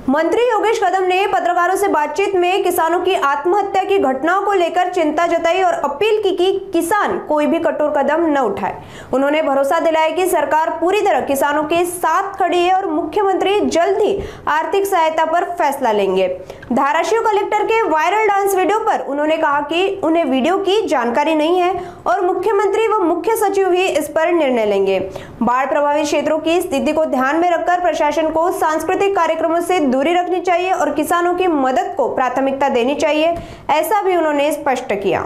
मंत्री योगेश कदम ने पत्रकारों से बातचीत में किसानों की आत्महत्या की घटनाओं को लेकर चिंता जताई और अपील की कि किसान कोई भी कठोर कदम न उठाए। उन्होंने भरोसा दिलाया कि सरकार पूरी तरह किसानों के साथ खड़ी है और मुख्यमंत्री जल्द ही आर्थिक सहायता पर फैसला लेंगे। धाराशिव कलेक्टर के वायरल डांस वीडियो पर उन्होंने कहा कि उन्हें वीडियो की जानकारी नहीं है और मुख्यमंत्री व मुख्य सचिव ही इस पर निर्णय लेंगे। बाढ़ प्रभावित क्षेत्रों की स्थिति को ध्यान में रखकर प्रशासन को सांस्कृतिक कार्यक्रमों से दूरी रखनी चाहिए और किसानों की मदद को प्राथमिकता देनी चाहिए, ऐसा भी उन्होंने स्पष्ट किया।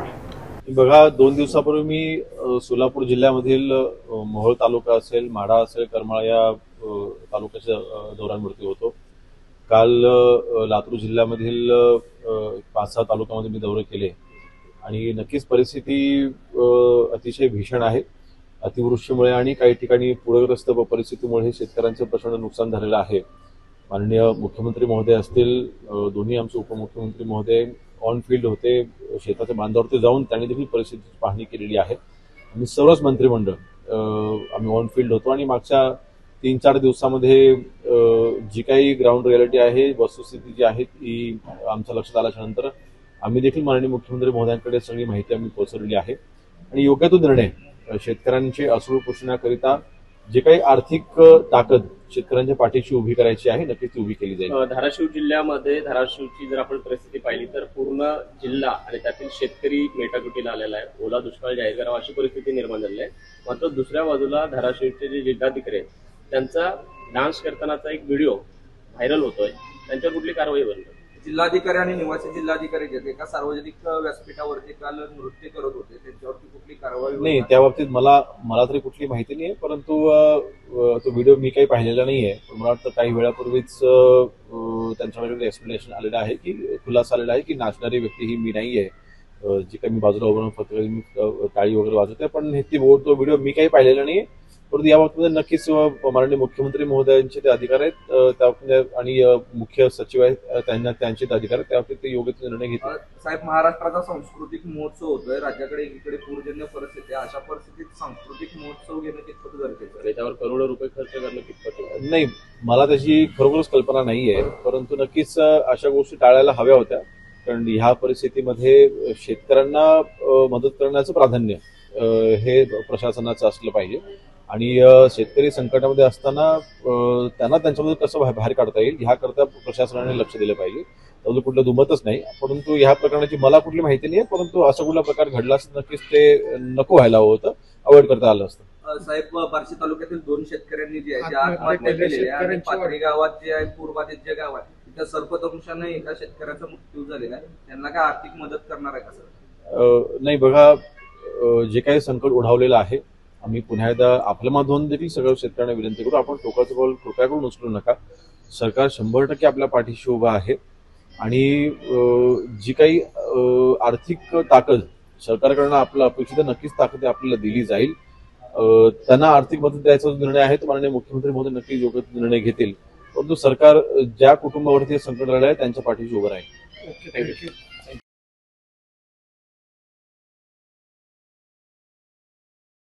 बघा, 2 दिवसापूर्वी मी सोलापूर जिल्ह्यामधील मोहोळ तालुका असेल, माढा असेल, करमाळा या तालुक्याच्या दौऱ्यांवरती होतो। काल लातूर जिल्ह्यामधील 5-6 तालुक्यामध्ये मी दौरे केले आणि नक्कीच परिस्थिती अतिशय भीषण आहे। अतिवृष्टीमुळे आणि काही ठिकाणी पूरग्रस्त परिस्थितीमुळे शेतकऱ्यांचे प्रचंड नुकसान झालेलं आहे। माननीय मुख्यमंत्री महोदय असतील, दोन्ही आमचे उपमुख्यमंत्री महोदय ऑन फील्ड होते, शेताच्या बांधावरती जाऊन त्यांनी देखील परिस्थितीची पाहणी केलेली आहे। आम्ही सर्वच मंत्रिमंडळ आम्ही ऑन फील्ड होतो आणि मागच्या 3-4 दिवसामध्ये जी काही ग्राउंड रियालिटी आहे, वस्तुस्थिती जी आहे ती आमच्या लक्षात आल्यानंतर आम्ही देखील माननीय मुख्यमंत्री महोदयांकडे सगळी माहिती आम्ही पोहोचवलेली आहे आणि योग्य तो निर्णय शेतकऱ्यांचे अश्रू पुसण्याकरिता जे काही आर्थिक ताकद शेतकऱ्यांच्या पाठीशी उभी करायची आहे, नक्कीच ती उभी केली जाईल। धाराशिव जिल्ह्यामध्ये धाराशिवची जर आपण परिस्थिती पाहिली तर पूर्ण जिल्हा आणि त्यातील शेतकरी मेटाकुटीला आलेला आहे। ओला दुष्काळ जाहीर करावा अशी परिस्थिती निर्माण झाली आहे। मात्र दुसऱ्या बाजूला धाराशिवचे जे जिल्हाधिकारी आहेत त्यांचा डान्स करतानाचा एक व्हिडिओ व्हायरल होतोय, त्यांच्यावर कुठली कारवाई होईल? जिल्हाधिकारी आणि निवासी जिल्हाधिकारी जे एका सार्वजनिक व्यासपीठावरती काल नृत्य करत होते, त्यांच्यावरती कुठली कारवाई नाही, त्या बाबतीत मला तरी कुठली माहिती नाही, परंतु तो व्हिडिओ मी काही पाहिलेला नाहीये। पण मला वाटतं काही वेळापूर्वीच त्यांच्याकडे एक्सप्लेनेशन आलेलं आहे की खुलासा आलेला आहे की नाचणारी व्यक्ती ही मी नाहीये, जी काही मी बाजूला उभं फक्त मी टाळी वगैरे वाजवते, पण तो व्हिडिओ मी काही पाहिलेला नाहीये। परंतु या बाबतीत नक्कीच माननीय मुख्यमंत्री महोदयांचे ते अधिकार आहेत आणि मुख्य सचिव आहेत त्यांचे ते अधिकार आहेत, त्याबाबतीत ते योग्य निर्णय घेतील। साहेब, महाराष्ट्राचा सांस्कृतिक महोत्सव होतोय, राज्याकडे एकीकडे पूरजन्य परिस्थिती आहे, अशा परिस्थितीत सांस्कृतिक महोत्सव घेणं कितपत गरजेचं आहे? त्याच्यावर करोडो रुपये खर्च करणं कितपत? नाही, मला त्याची खरोखरच कल्पना नाहीये, परंतु नक्कीच अशा गोष्टी टाळायला हव्या होत्या, कारण ह्या परिस्थितीमध्ये शेतकऱ्यांना मदत करण्याचं प्राधान्य हे प्रशासनाचं असलं पाहिजे आणि शेतकरी संकटामध्ये असताना त्यांना त्यांच्यामध्ये कसं बाहेर काढता येईल ह्याकरता प्रशासनाने लक्ष दिलं पाहिजे। त्यामुळे कुठलं दुमतच नाही, परंतु ह्या प्रकरणाची मला कुठली माहिती नाही, परंतु असा कुठला प्रकार घडला असता नक्कीच ते नको व्हायला हवं होतं, अवॉइड करता आलं असतं। साहेब, बार्शी तालुक्यातील 2 शेतकऱ्यांनी जे आहे आत्महत्या केलेली आहे आणि पाथरी गावात जे आहे पूरबाधित जे गाव आहे तिथं सर्पदंशाने एका शेतकऱ्याचा मृत्यू झालेला आहे, त्यांना काय आर्थिक मदत करणार आहे का सर? नाही, बघा, जे काही संकट ओढावलेलं आहे आम्ही पुन्हा एकदा आपल्या माध्यमातून देखील सगळ्या शेतकऱ्यांना विनंती करू, आपण टोकाचं पाऊल कृपया करून उचलू नका। सरकार 100% आपल्या पाठीशी उभा आहे आणि जी काही आर्थिक ताकद सरकारकडनं आपलं अपेक्षित नक्कीच ताकद आपल्याला दिली जाईल। त्यांना आर्थिक मदत द्यायचा जो निर्णय आहे तो माननीय मुख्यमंत्री महोदय नक्कीच योग्य निर्णय घेतील, परंतु सरकार ज्या कुटुंबावरती संकट आलं आहे त्यांच्या पाठीशी उभं राहील। थँक्यू।